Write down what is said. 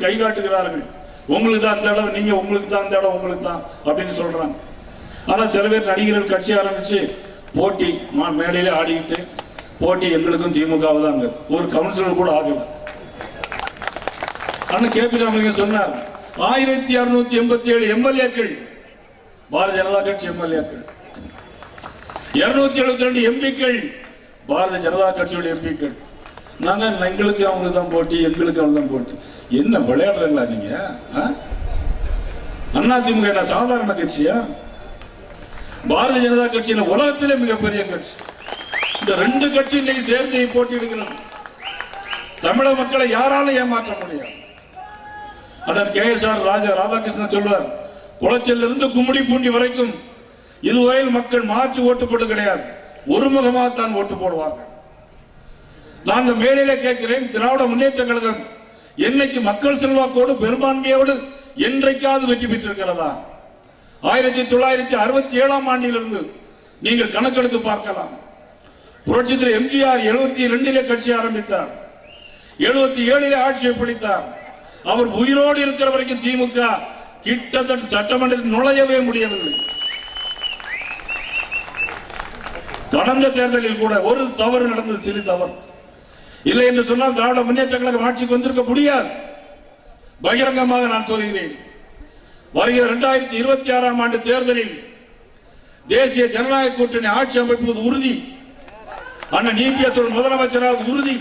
கை காட்டுகிறார்கள். உங்களுக்கு தான் அந்த இடம், நீங்க உங்களுக்கு தான் அந்த இடம், உங்களுக்கு தான் அப்படின்னு சொல்றாங்க. ஆனா சில பேர் நடிகர்கள் கட்சி ஆரம்பிச்சு போட்டி மேடையில ஆடிக்கிட்டு போட்டி எங்களுக்கும் திமுக தான், ஒரு கவுன்சிலர் கூட ஆகல. ஆனா கேபி ராமலிங்கம் சொன்னார் 1687 எம்எல்ஏக்கள் பாரதிய ஜனதா கட்சி எம்எல்ஏக்கள், 272 எம்பிக்கள் பாரதிய ஜனதா கட்சியுடைய எம்பிக்கள். நாங்க எங்களுக்கு அவங்களுக்கு தான் போட்டி, எங்களுக்கு அவங்க தான் போட்டி. என்ன விளையாடுறீங்களா நீங்க? அதிமுக என்ன சாதாரண கட்சியா? பாரதிய ஜனதா கட்சியில உலகத்திலே மிகப்பெரிய கட்சி. இந்த ரெண்டு கட்சி இன்னைக்கு சேர்ந்து போட்டி எடுக்கிறது. தமிழக மக்களை யாராலும் ஏமாற்ற முடியாது. அதன் KSR ராதாகிருஷ்ணன் சொல்றார், குளச்சல் இருந்து கும்மிடி பூண்டி வரைக்கும் இதுவரையில் மக்கள் மாற்றி ஓட்டு போட்டு கிடையாது, ஒருமுகமாக தான் ஓட்டு போடுவார்கள். நான் இந்த மேடையிலே கேட்கிறேன், திராவிட முன்னேற்ற கழகம் என்னைக்கு மக்கள் செல்வாக்கோடு பெரும்பான்மையோடு என்றைக்காவது வெற்றி பெற்றிருக்கிறதா? 1967 ஆண்டிலிருந்து நீங்கள் கணக்கெடுத்து பார்க்கலாம். புரட்சித் எம்ஜிஆர் 72 கட்சி ஆரம்பித்தார், 77 ஆட்சியை பிடித்தார். அவர் உயிரோடு இருக்கிற வரைக்கும் திமுக கிட்டத்தட்ட சட்டமன்றத்தில் நுழையவே முடியவில்லை. கடந்த தேர்தலில் கூட ஒரு தவறு நடந்தது, சிறு தவறு. இல்லை என்று சொன்னால் திராவிட முன்னேற்ற கழகம் ஆட்சிக்கு வந்திருக்க முடியாது. பகிரங்கமாக நான் சொல்கிறேன், வருகிற 2026 ஆண்டு தேர்தலில் தேசிய ஜனநாயக கூட்டணி ஆட்சி அமைப்பது உறுதி. அண்ணன் EPS முதலமைச்சராக உறுதி.